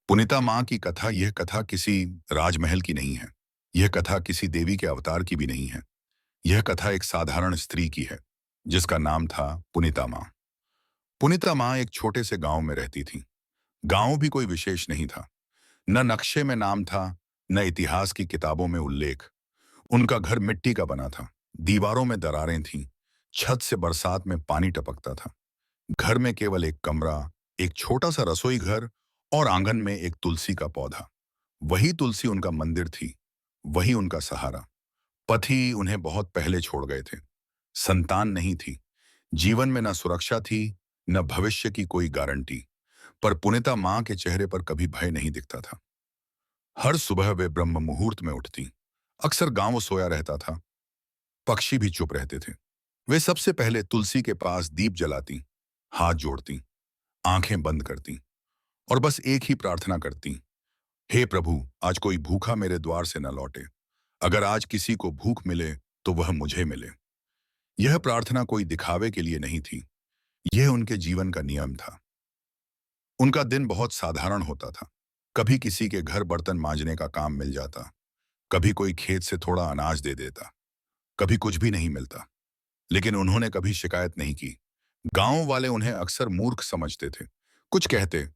पुनीता माँ की कथा यह कथा किसी राजमहल की नहीं है। यह कथा किसी देवी के अवतार की भी नहीं है। यह कथा एक साधारण स्त्री की है जिसका नाम था पुनीता माँ। पुनीता माँ एक छोटे से गांव में रहती थी। गांव भी कोई विशेष नहीं था। न नक्शे में नाम था, न इतिहास की किताबों में उल्लेख। उनका घर मिट्टी का बना था। दीवारों में दरारें थीं। छत से बरसात में पानी टपकता था। घर में केवल एक कमरा, एक छोटा सा रसोई घर और आंगन में एक तुलसी का पौधा। वही तुलसी उनका मंदिर थी, वही उनका सहारा। पति उन्हें बहुत पहले छोड़ गए थे। संतान नहीं थी। जीवन में न सुरक्षा थी, न भविष्य की कोई गारंटी। पर पुनीता माँ के चेहरे पर कभी भय नहीं दिखता था। हर सुबह वे ब्रह्म मुहूर्त में उठती। अक्सर गांव सोया रहता था। पक्षी भी चुप रहते थे। वे सबसे पहले तुलसी के पास दीप जलाती, हाथ जोड़ती, आंखें बंद करती और बस एक ही प्रार्थना करती, हे प्रभु, आज कोई भूखा मेरे द्वार से न लौटे। अगर आज किसी को भूख मिले तो वह मुझे मिले। यह प्रार्थना कोई दिखावे के लिए नहीं थी। यह उनके जीवन का नियम था। उनका दिन बहुत साधारण होता था। कभी किसी के घर बर्तन मांजने का काम मिल जाता, कभी कोई खेत से थोड़ा अनाज दे देता, कभी कुछ भी नहीं मिलता। लेकिन उन्होंने कभी शिकायत नहीं की। गांव वाले उन्हें अक्सर मूर्ख समझते थे। कुछ कहते,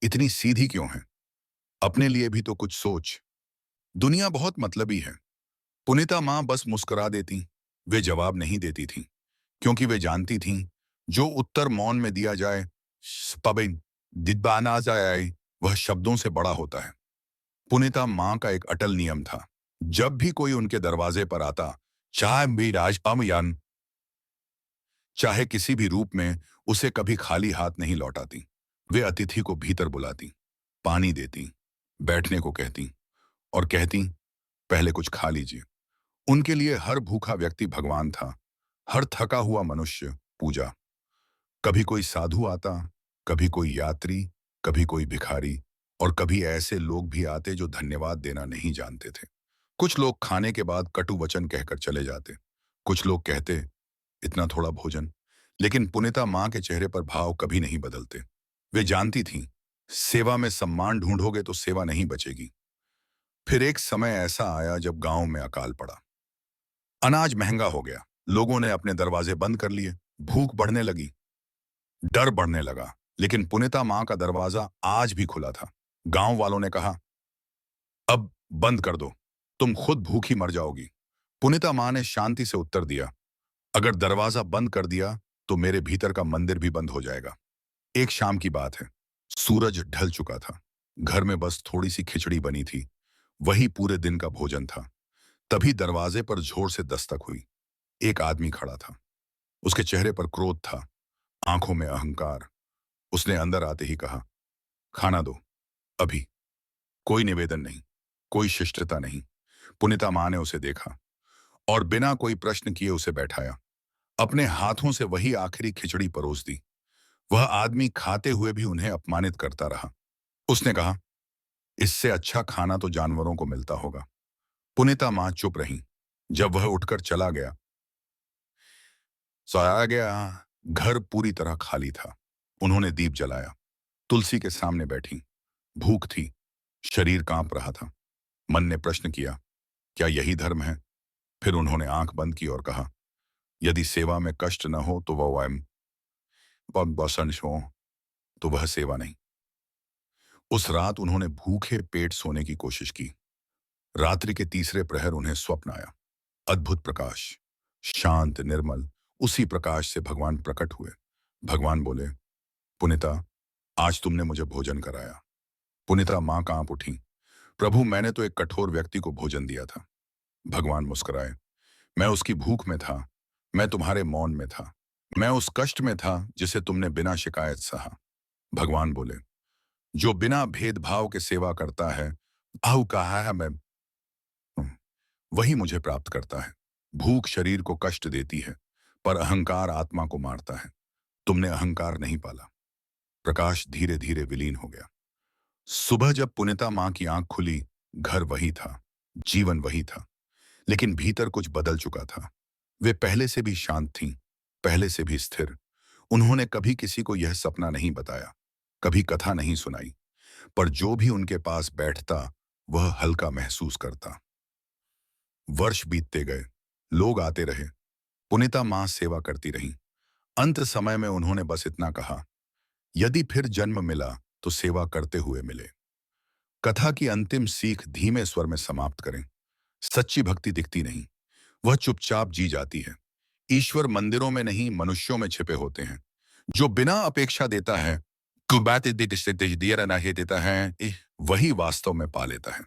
इतनी सीधी क्यों है, अपने लिए भी तो कुछ सोच। दुनिया बहुत मतलबी है। पुनीता माँ बस मुस्कुरा देती। वे जवाब नहीं देती थीं, क्योंकि वे जानती थीं, जो उत्तर मौन में दिया जाए, पबिन दिदबाना जाए, वह शब्दों से बड़ा होता है। पुनीता माँ का एक अटल नियम था। जब भी कोई उनके दरवाजे पर आता, चाहे भी राजपामयान, चाहे किसी भी रूप में, उसे कभी खाली हाथ नहीं लौटाती। वे अतिथि को भीतर बुलाती, पानी देती, बैठने को कहती और कहती, पहले कुछ खा लीजिए। उनके लिए हर भूखा व्यक्ति भगवान था, हर थका हुआ मनुष्य पूजा। कभी कोई साधु आता, कभी कोई यात्री, कभी कोई भिखारी और कभी ऐसे लोग भी आते जो धन्यवाद देना नहीं जानते थे। कुछ लोग खाने के बाद कटु वचन कहकर चले जाते। कुछ लोग कहते, इतना थोड़ा भोजन। लेकिन पुनीता माँ के चेहरे पर भाव कभी नहीं बदलते। वे जानती थीं, सेवा में सम्मान ढूंढोगे तो सेवा नहीं बचेगी। फिर एक समय ऐसा आया जब गांव में अकाल पड़ा। अनाज महंगा हो गया। लोगों ने अपने दरवाजे बंद कर लिए। भूख बढ़ने लगी, डर बढ़ने लगा। लेकिन पुनीता माँ का दरवाजा आज भी खुला था। गांव वालों ने कहा, अब बंद कर दो, तुम खुद भूखी मर जाओगी। पुनीता माँ ने शांति से उत्तर दिया, अगर दरवाजा बंद कर दिया तो मेरे भीतर का मंदिर भी बंद हो जाएगा। एक शाम की बात है। सूरज ढल चुका था। घर में बस थोड़ी सी खिचड़ी बनी थी। वही पूरे दिन का भोजन था। तभी दरवाजे पर जोर से दस्तक हुई। एक आदमी खड़ा था। उसके चेहरे पर क्रोध था, आंखों में अहंकार। उसने अंदर आते ही कहा, खाना दो, अभी। कोई निवेदन नहीं, कोई शिष्टता नहीं। पुनीता माँ ने उसे देखा और बिना कोई प्रश्न किए उसे बैठाया। अपने हाथों से वही आखिरी खिचड़ी परोस दी। वह आदमी खाते हुए भी उन्हें अपमानित करता रहा। उसने कहा, इससे अच्छा खाना तो जानवरों को मिलता होगा। पुनीता माँ चुप रही। जब वह उठकर चला गया, सोया गया, घर पूरी तरह खाली था। उन्होंने दीप जलाया, तुलसी के सामने बैठी। भूख थी, शरीर कांप रहा था। मन ने प्रश्न किया, क्या यही धर्म है? फिर उन्होंने आंख बंद की और कहा, यदि सेवा में कष्ट न हो तो वह वैम बसन हो तो वह सेवा नहीं। उस रात उन्होंने भूखे पेट सोने की कोशिश की। रात्रि के तीसरे प्रहर उन्हें स्वप्न आया। अद्भुत प्रकाश, शांत निर्मल। उसी प्रकाश से भगवान प्रकट हुए। भगवान बोले, पुनीता, आज तुमने मुझे भोजन कराया। पुनीता माँ कांप उठी। प्रभु, मैंने तो एक कठोर व्यक्ति को भोजन दिया था। भगवान मुस्कुराए, मैं उसकी भूख में था, मैं तुम्हारे मौन में था, मैं उस कष्ट में था जिसे तुमने बिना शिकायत सहा। भगवान बोले, जो बिना भेदभाव के सेवा करता है, आहु कहा है मैं, वही मुझे प्राप्त करता है। भूख शरीर को कष्ट देती है, पर अहंकार आत्मा को मारता है। तुमने अहंकार नहीं पाला। प्रकाश धीरे धीरे विलीन हो गया। सुबह जब पुनीता माँ की आंख खुली, घर वही था, जीवन वही था, लेकिन भीतर कुछ बदल चुका था। वे पहले से भी शांत थीं, पहले से भी स्थिर। उन्होंने कभी किसी को यह सपना नहीं बताया, कभी कथा नहीं सुनाई, पर जो भी उनके पास बैठता वह हल्का महसूस करता। वर्ष बीतते गए, लोग आते रहे, पुनीता मां सेवा करती रहीं। अंत समय में उन्होंने बस इतना कहा, यदि फिर जन्म मिला तो सेवा करते हुए मिले। कथा की अंतिम सीख धीमे स्वर में समाप्त करें। सच्ची भक्ति दिखती नहीं, वह चुपचाप जी जाती है। ईश्वर मंदिरों में नहीं, मनुष्यों में छिपे होते हैं। जो बिना अपेक्षा देता है, कुबाते देते से देर ना ही देता है, वही वास्तव में पा लेता है।